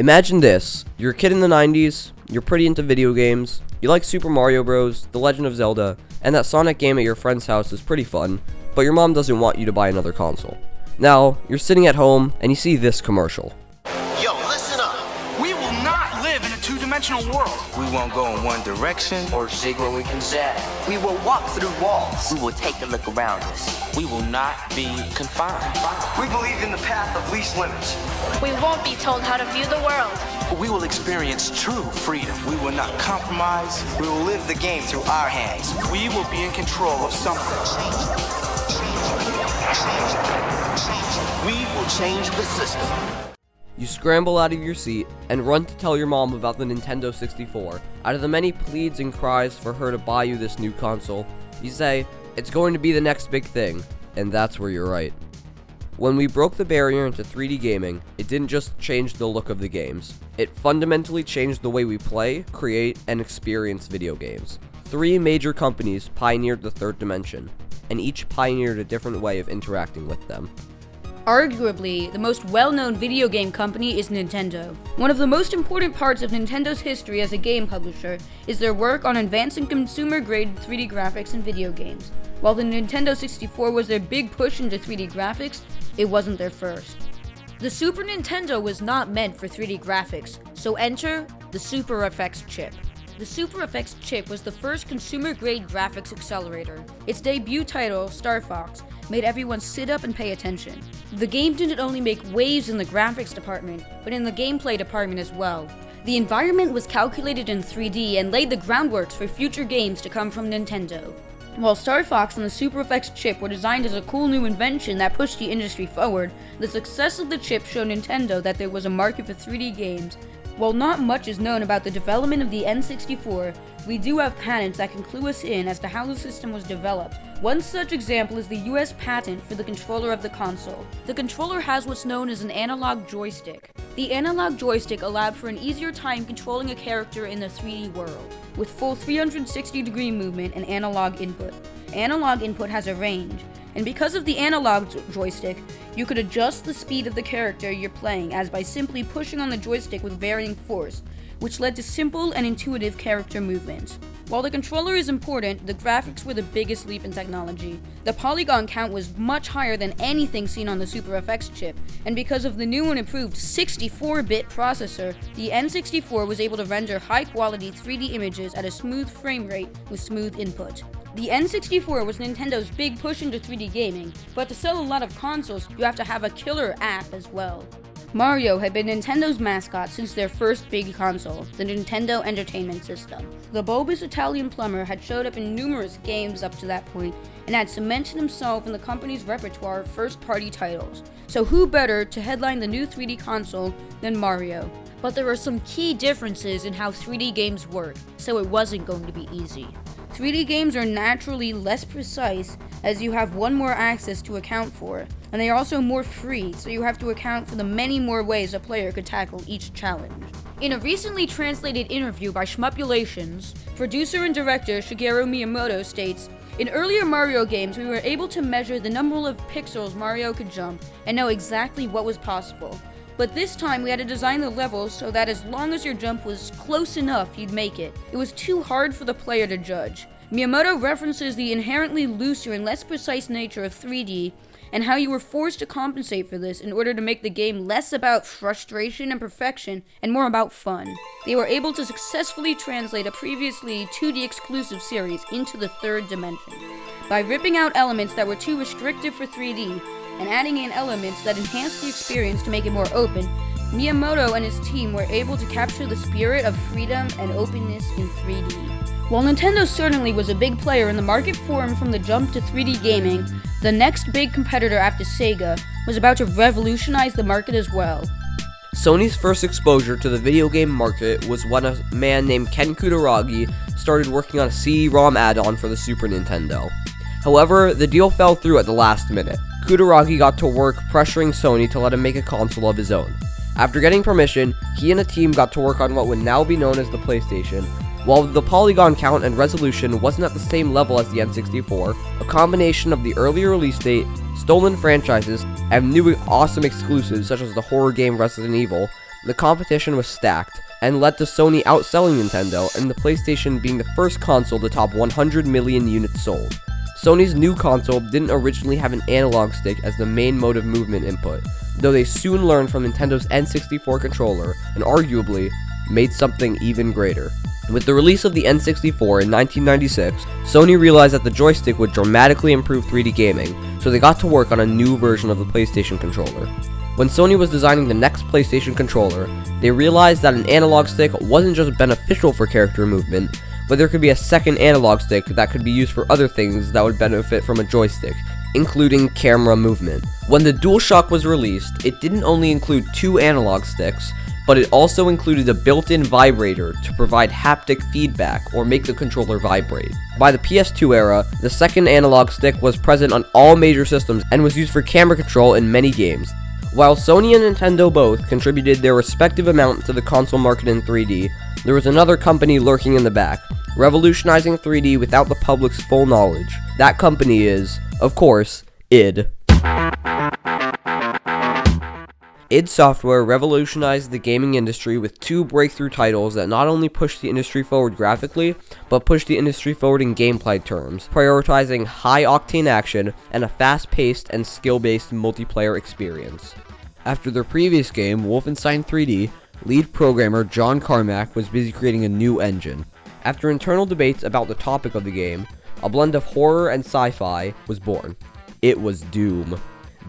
Imagine this, you're a kid in the 90s, you're pretty into video games, you like Super Mario Bros., The Legend of Zelda, and that Sonic game at your friend's house is pretty fun, but your mom doesn't want you to buy another console. Now, you're sitting at home, and you see this commercial. Yo, listen up. We will not live in a two-dimensional world. We won't go in one direction or zig where we can zag. We will walk through walls. We will take a look around us. We will not be confined. We believe in the path of least limits. We won't be told how to view the world. We will experience true freedom. We will not compromise. We will live the game through our hands. We will be in control of something. We will change the system. You scramble out of your seat and run to tell your mom about the Nintendo 64. Out of the many pleads and cries for her to buy you this new console, you say, it's going to be the next big thing, and that's where you're right. When we broke the barrier into 3D gaming, it didn't just change the look of the games. It fundamentally changed the way we play, create, and experience video games. 3 major companies pioneered the third dimension, and each pioneered a different way of interacting with them. Arguably, the most well-known video game company is Nintendo. One of the most important parts of Nintendo's history as a game publisher is their work on advancing consumer-grade 3D graphics in video games. While the Nintendo 64 was their big push into 3D graphics, it wasn't their first. The Super Nintendo was not meant for 3D graphics, so enter the Super FX chip. The Super FX chip was the first consumer-grade graphics accelerator. Its debut title, Star Fox, made everyone sit up and pay attention. The game didn't only make waves in the graphics department, but in the gameplay department as well. The environment was calculated in 3D and laid the groundwork for future games to come from Nintendo. While Star Fox and the Super FX chip were designed as a cool new invention that pushed the industry forward, the success of the chip showed Nintendo that there was a market for 3D games. While not much is known about the development of the N64, we do have patents that can clue us in as to how the system was developed. One such example is the US patent for the controller of the console. The controller has what's known as an analog joystick. The analog joystick allowed for an easier time controlling a character in the 3D world, with full 360-degree movement and analog input. Analog input has a range, and because of the analog joystick, you could adjust the speed of the character you're playing as by simply pushing on the joystick with varying force, which led to simple and intuitive character movements. While the controller is important, the graphics were the biggest leap in technology. The polygon count was much higher than anything seen on the Super FX chip, and because of the new and improved 64-bit processor, the N64 was able to render high-quality 3D images at a smooth frame rate with smooth input. The N64 was Nintendo's big push into 3D gaming, but to sell a lot of consoles, you have to have a killer app as well. Mario had been Nintendo's mascot since their first big console, the Nintendo Entertainment System. The bulbous Italian plumber had showed up in numerous games up to that point, and had cemented himself in the company's repertoire of first-party titles. So who better to headline the new 3D console than Mario? But there are some key differences in how 3D games work, so it wasn't going to be easy. 3D games are naturally less precise as you have one more axis to account for, and they are also more free, so you have to account for the many more ways a player could tackle each challenge. In a recently translated interview by Shmupulations, producer and director Shigeru Miyamoto states, "In earlier Mario games, we were able to measure the number of pixels Mario could jump and know exactly what was possible. But this time we had to design the levels so that as long as your jump was close enough, you'd make it. It was too hard for the player to judge." Miyamoto references the inherently looser and less precise nature of 3D and how you were forced to compensate for this in order to make the game less about frustration and perfection and more about fun. They were able to successfully translate a previously 2D exclusive series into the third dimension by ripping out elements that were too restrictive for 3D and adding in elements that enhanced the experience to make it more open. Miyamoto and his team were able to capture the spirit of freedom and openness in 3D. While Nintendo certainly was a big player in the market formed from the jump to 3D gaming, the next big competitor after Sega was about to revolutionize the market as well. Sony's first exposure to the video game market was when a man named Ken Kutaragi started working on a CD-ROM add-on for the Super Nintendo. However, the deal fell through at the last minute. Kutaragi got to work pressuring Sony to let him make a console of his own. After getting permission, he and a team got to work on what would now be known as the PlayStation. While the polygon count and resolution wasn't at the same level as the N64, a combination of the earlier release date, stolen franchises, and new awesome exclusives such as the horror game Resident Evil The competition was stacked, and led to Sony outselling Nintendo and the PlayStation being the first console to top 100 million units sold. Sony's new console didn't originally have an analog stick as the main mode of movement input, though they soon learned from Nintendo's N64 controller and arguably made something even greater. With the release of the N64 in 1996, Sony realized that the joystick would dramatically improve 3D gaming, so they got to work on a new version of the PlayStation controller. When Sony was designing the next PlayStation controller, they realized that an analog stick wasn't just beneficial for character movement, but there could be a second analog stick that could be used for other things that would benefit from a joystick, including camera movement. When the DualShock was released, it didn't only include 2 analog sticks, but it also included a built-in vibrator to provide haptic feedback or make the controller vibrate. By the PS2 era, the second analog stick was present on all major systems and was used for camera control in many games. While Sony and Nintendo both contributed their respective amount to the console market in 3D, there was another company lurking in the back, revolutionizing 3D without the public's full knowledge. That company is, of course, id. id Software revolutionized the gaming industry with 2 breakthrough titles that not only pushed the industry forward graphically, but pushed the industry forward in gameplay terms, prioritizing high-octane action and a fast-paced and skill-based multiplayer experience. After their previous game, Wolfenstein 3D, lead programmer John Carmack was busy creating a new engine. After internal debates about the topic of the game, a blend of horror and sci-fi was born. It was Doom.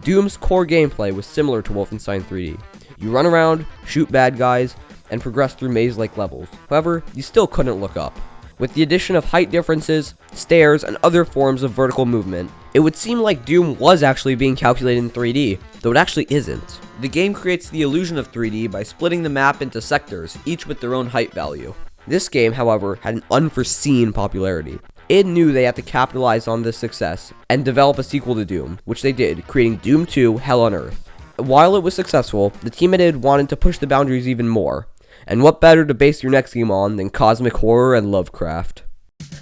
Doom's core gameplay was similar to Wolfenstein 3D. You run around, shoot bad guys, and progress through maze-like levels. However, you still couldn't look up. With the addition of height differences, stairs, and other forms of vertical movement, it would seem like Doom was actually being calculated in 3D, though it actually isn't. The game creates the illusion of 3D by splitting the map into sectors, each with their own height value. This game, however, had an unforeseen popularity. id knew they had to capitalize on this success and develop a sequel to Doom, which they did, creating Doom 2: Hell on Earth. While it was successful, the team at id wanted to push the boundaries even more, and what better to base your next game on than cosmic horror and Lovecraft?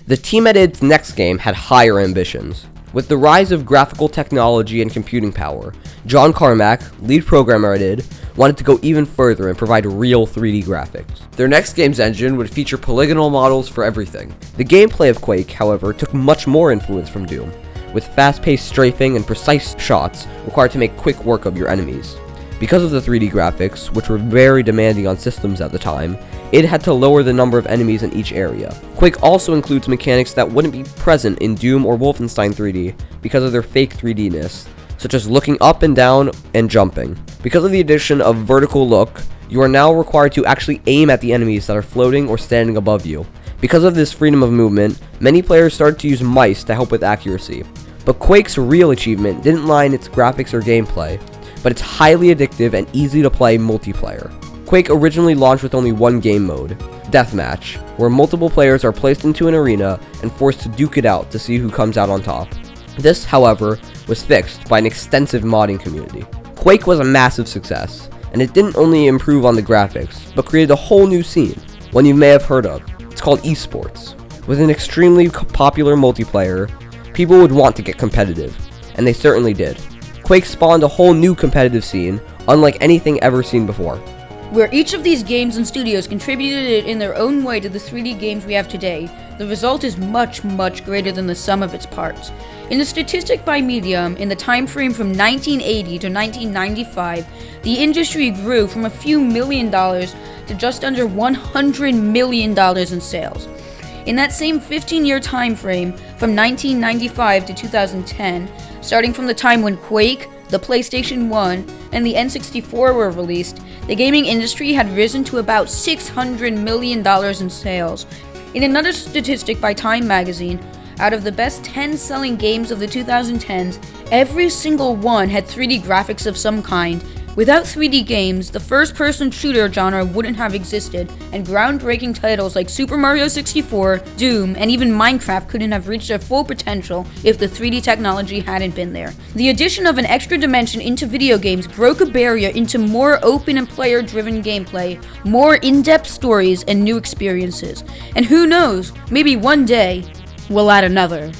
The team at id's next game had higher ambitions. With the rise of graphical technology and computing power, John Carmack, lead programmer at id, wanted to go even further and provide real 3D graphics. Their next game's engine would feature polygonal models for everything. The gameplay of Quake, however, took much more influence from Doom, with fast-paced strafing and precise shots required to make quick work of your enemies. Because of the 3D graphics, which were very demanding on systems at the time, id had to lower the number of enemies in each area. Quake also includes mechanics that wouldn't be present in Doom or Wolfenstein 3D because of their fake 3D-ness, such as looking up and down and jumping. Because of the addition of vertical look, you are now required to actually aim at the enemies that are floating or standing above you. Because of this freedom of movement, many players started to use mice to help with accuracy. But Quake's real achievement didn't lie in its graphics or gameplay, but its highly addictive and easy to play multiplayer. Quake originally launched with only one game mode, Deathmatch, where multiple players are placed into an arena and forced to duke it out to see who comes out on top. This, however, was fixed by an extensive modding community. Quake was a massive success, and it didn't only improve on the graphics, but created a whole new scene, one you may have heard of. It's called esports. With an extremely popular multiplayer, people would want to get competitive, and they certainly did. Quake spawned a whole new competitive scene, unlike anything ever seen before. Where each of these games and studios contributed in their own way to the 3D games we have today, the result is much, much greater than the sum of its parts. In the statistic by Medium, in the time frame from 1980 to 1995, the industry grew from a few $million to just under $100 million in sales. In that same 15-year time frame, from 1995 to 2010, starting from the time when Quake, the PlayStation 1, and the N64 were released, the gaming industry had risen to about $600 million in sales. In another statistic by Time magazine, out of the best 10 selling games of the 2010s, every single one had 3D graphics of some kind. Without 3D games, the first-person shooter genre wouldn't have existed, and groundbreaking titles like Super Mario 64, Doom, and even Minecraft couldn't have reached their full potential if the 3D technology hadn't been there. The addition of an extra dimension into video games broke a barrier into more open and player-driven gameplay, more in-depth stories, and new experiences. And who knows, maybe one day, we'll add another.